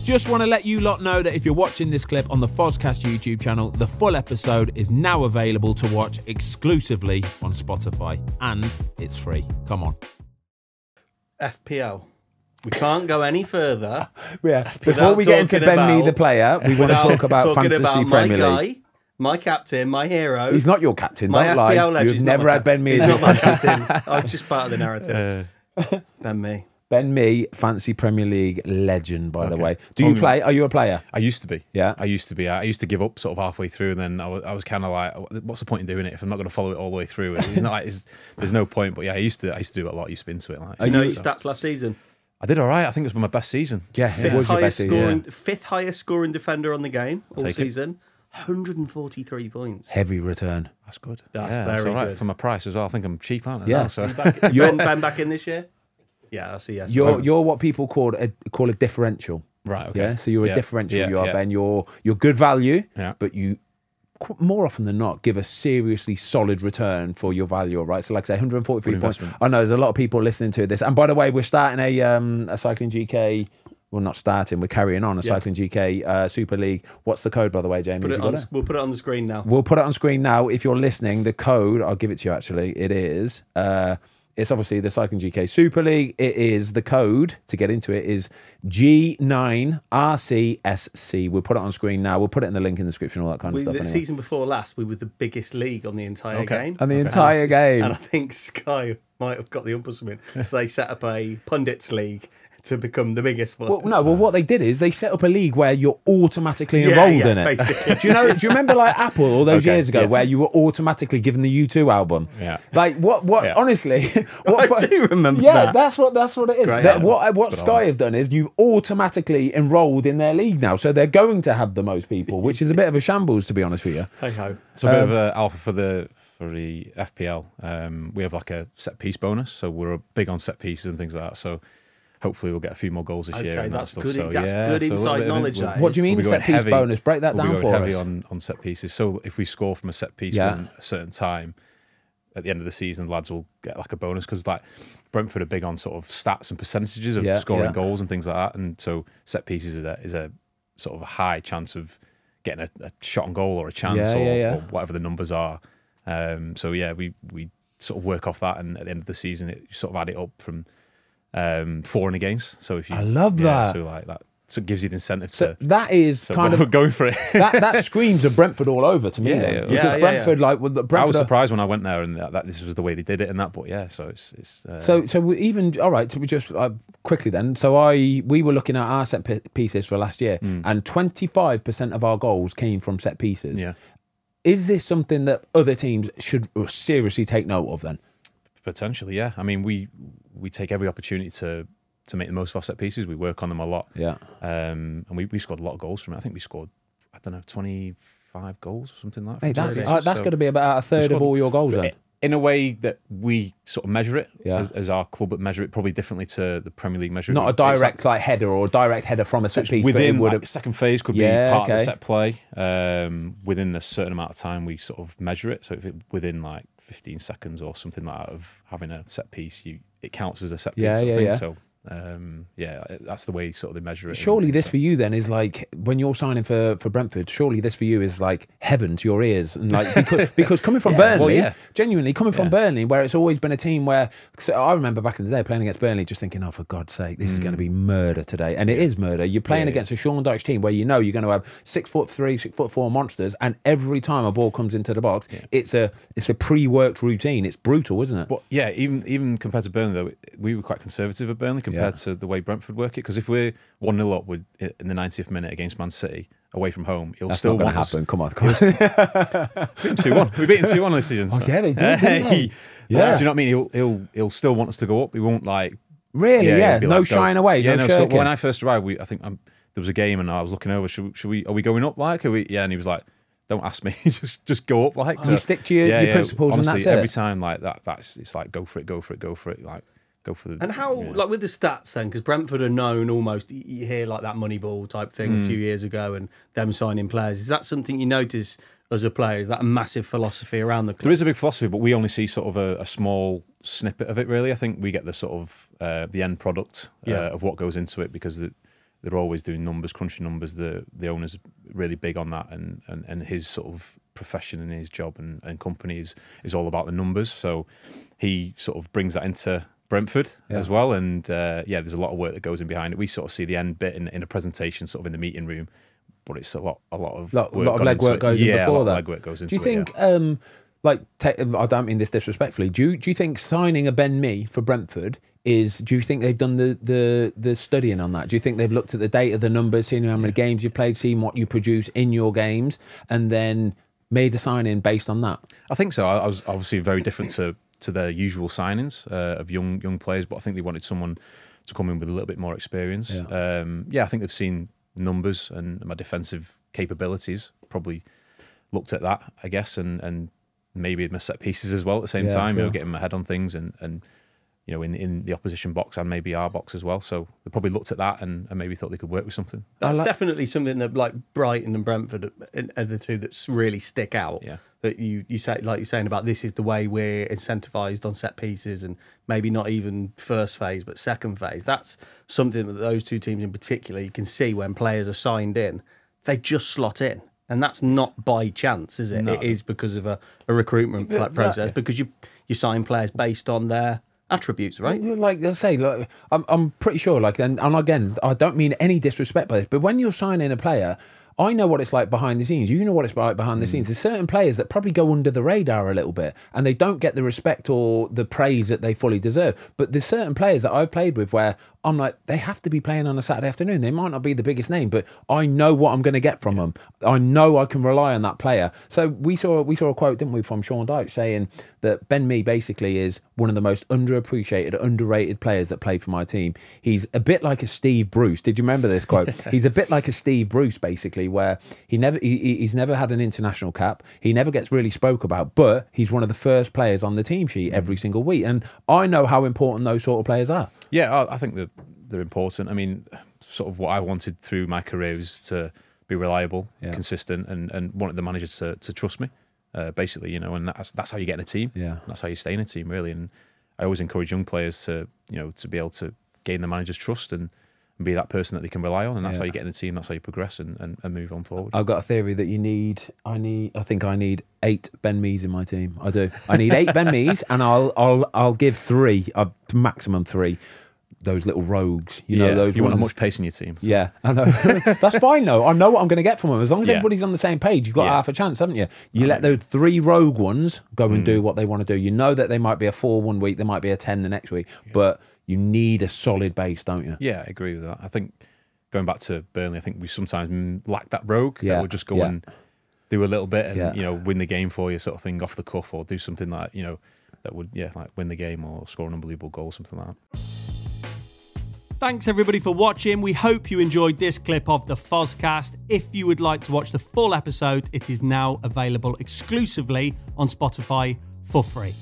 Just want to let you lot know that if you're watching this clip on the Fozcast YouTube channel, the full episode is now available to watch exclusively on Spotify, and it's free. Come on. FPL. We can't go any further. Yeah. Before we get into Ben Mee, the player, we want to talk about Fantasy Premier League. My captain, my hero. He's not your captain. My Don't FPL lie. legend. You've never had Ben Mee. He's not my captain. I'm just part of the narrative. Ben Mee. Ben Mee, Fantasy Premier League legend, by the way. Do you play? Are you a player? I used to be. Yeah. I used to be. I used to give up sort of halfway through, and then I was kind of like, what's the point in doing it if I'm not going to follow it all the way through? It's not like there's no point. But yeah, I used to do it a lot. I used to be into it. Like, You know your stats last season? I did all right. I think it was my best season. Yeah, it was your best season. Fifth highest scoring defender on the game all season. 143 points. Heavy return. That's good. That's very all right good. For my price as well. I think I'm cheap, aren't I? Yeah. Now, so. Ben back in this year? Yeah, that's a yes. You're what people call a differential. Right, okay. Yeah, so you're a differential. You are, Ben. You're good value, but you more often than not give a seriously solid return for your value, right? So like I say, 143 points. I know there's a lot of people listening to this. And by the way, we're starting a Cycling GK. Well, not starting. We're carrying on a Cycling GK Super League. What's the code, by the way, Jamie? We'll put it on the screen now. We'll put it on screen now. If you're listening, the code, I'll give it to you actually. It is... it's obviously the Cycling GK Super League. It is the code to get into it is G9RCSC. We'll put it on screen now. We'll put it in the link in the description, all that kind of stuff. The season before last, we were the biggest league on the entire game. And the entire game. And I think Sky might have got the ump or something. So they set up a pundits league to become the biggest one. Well, what they did is they set up a league where you're automatically enrolled in it. Do you remember like Apple all those years ago where you were automatically given the U2 album? Yeah. Like honestly, I do remember that. Yeah, that's what it is. What Sky have done is you've automatically enrolled in their league now. So they're going to have the most people, which is a bit of a shambles, to be honest with you. Hey-ho. So a bit of an alpha for the FPL. We have like a set piece bonus, so we're big on set pieces and things like that. So hopefully we'll get a few more goals this year. And that's that good. Stuff. That's good inside knowledge. What do you mean set piece bonus? Break that down for us. Heavy on set pieces. So if we score from a set piece within a certain time, at the end of the season, the lads will get like a bonus because like Brentford are big on sort of stats and percentages of scoring goals and things like that. And so set pieces is a sort of a high chance of getting a shot on goal or a chance or whatever the numbers are. So yeah, we sort of work off that, and at the end of the season, it sort of add it up from for and against. So if you, I love that. So like that, so it gives you the incentive to. That is kind of going for it. that screams of Brentford all over to me. Because Brentford, like with Brentford, I was surprised when I went there and that this was the way they did it and that. But yeah, so it's. So we even all right. So we just quickly then. So we were looking at our set pieces for last year, and 25% of our goals came from set pieces. Yeah. Is this something that other teams should seriously take note of then? Potentially, yeah. I mean, we take every opportunity to make the most of our set pieces. We work on them a lot. Yeah. And we scored a lot of goals from it. I think we scored, 25 goals or something like that. Hey, that's going to be about a third of all your goals then. In a way that we sort of measure it as our club, but measure it probably differently to the Premier League measure. Not a direct like header or a direct header from a set piece. Within like, second phase could be part of the set play. Within a certain amount of time, we sort of measure it. So if it within like 15 seconds or something like that of having a set piece, it counts as a set piece. So that's the way sort of they measure it. Surely this for you then is like when you're signing for Brentford. Surely this for you is like heaven to your ears, and like because coming from Burnley, genuinely coming from Burnley, where it's always been a team where I remember back in the day playing against Burnley, just thinking, oh for God's sake, this is going to be murder today, and it is murder. You're playing against a Sean Dyche team where you know you're going to have 6'3", 6'4" monsters, and every time a ball comes into the box, it's a pre-worked routine. It's brutal, isn't it? Well, yeah, even compared to Burnley though, we were quite conservative at Burnley compared to the way Brentford work it, because if we're 1-0 up in the 90th minute against Man City away from home, That's still going to happen. Come on, 2-1. We beat him 2-1 this season. Oh yeah, they did. Didn't they? Yeah. Do you know what I mean? He'll still want us to go up. He won't like really. No like, shying away. Yeah, no. So when I first arrived, I think there was a game and I was looking over. Should we? Are we going up? Like, are we? Yeah, and he was like, "Don't ask me. just go up." Like, you stick to your principles, honestly, and that's it. Every time like that, it's like go for it. Like. Go for the, and how, like with the stats then, because Brentford are known almost, you hear like that Moneyball type thing a few years ago and them signing players. Is that something you notice as a player? Is that a massive philosophy around the club? There is a big philosophy, but we only see sort of a small snippet of it, really. I think we get the sort of the end product of what goes into it, because they're always doing numbers, crunching numbers. The owner's really big on that, and his sort of profession and his job and company is all about the numbers. So he sort of brings that into Brentford as well. And there's a lot of work that goes in behind it. We sort of see the end bit in a presentation, sort of in the meeting room, but it's a lot of legwork goes in before that. Legwork goes into do you think? I don't mean this disrespectfully. Do you think signing a Ben Mee for Brentford do you think they've done the studying on that? Do you think they've looked at the data, the numbers, seen how many games you've played, seen what you produce in your games, and then made a signing based on that? I think so. I was obviously very different to their usual signings of young players, but I think they wanted someone to come in with a little bit more experience. I think they've seen numbers and my defensive capabilities, probably looked at that, I guess, and maybe my set pieces as well at the same time, sure. Getting my head on things and in the opposition box and maybe our box as well. So they probably looked at that and maybe thought they could work with something. That's definitely something that, like, Brighton and Brentford are the two that really stick out. Yeah. That you say, like you're saying about, this is the way we're incentivised on set pieces, and maybe not even first phase but second phase. That's something that those two teams in particular, you can see when players are signed in, they just slot in. And that's not by chance, is it? No. It is because of a recruitment process, because you sign players based on their attributes, right? Like I say, I'm pretty sure. And again, I don't mean any disrespect by this, but when you're signing a player, I know what it's like behind the scenes. You know what it's like behind the scenes. There's certain players that probably go under the radar a little bit, and they don't get the respect or the praise that they fully deserve. But there's certain players that I've played with where I'm like, they have to be playing on a Saturday afternoon. They might not be the biggest name, but I know what I'm going to get from them. I know I can rely on that player. So we saw a quote, didn't we, from Sean Dyche saying that Ben Mee basically is one of the most underappreciated, underrated players that play for my team. He's a bit like a Steve Bruce. Did you remember this quote? He's a bit like a Steve Bruce, basically, where he's never had an international cap. He never gets really spoke about, but he's one of the first players on the team sheet every single week. And I know how important those sort of players are. Yeah, I think they're important. I mean, sort of what I wanted through my career is to be reliable, consistent, and wanted the managers to trust me, basically, and that's how you get in a team. Yeah, that's how you stay in a team, really. And I always encourage young players to be able to gain the manager's trust and be that person that they can rely on, and that's how you get in the team. That's how you progress and move on forward. I've got a theory that I think I need 8 Ben Mees in my team. I do. I need 8 Ben Mees, and I'll give 3, maximum 3. Those little rogues, those. You want much pace in your team. So. Yeah, I know. That's fine though. I know what I'm going to get from them. As long as everybody's on the same page, you've got half a chance, haven't you? You let those 3 rogue ones go and do what they want to do. You know that they might be a 4 one week, they might be a 10 the next week, but you need a solid base, don't you? Yeah, I agree with that. I think going back to Burnley, I think we sometimes lack that rogue that will just go and do a little bit and win the game for you, sort of thing, off the cuff, or do something like that would like win the game or score an unbelievable goal, something like that. Thanks everybody for watching. We hope you enjoyed this clip of the Fozcast. If you would like to watch the full episode, it is now available exclusively on Spotify for free.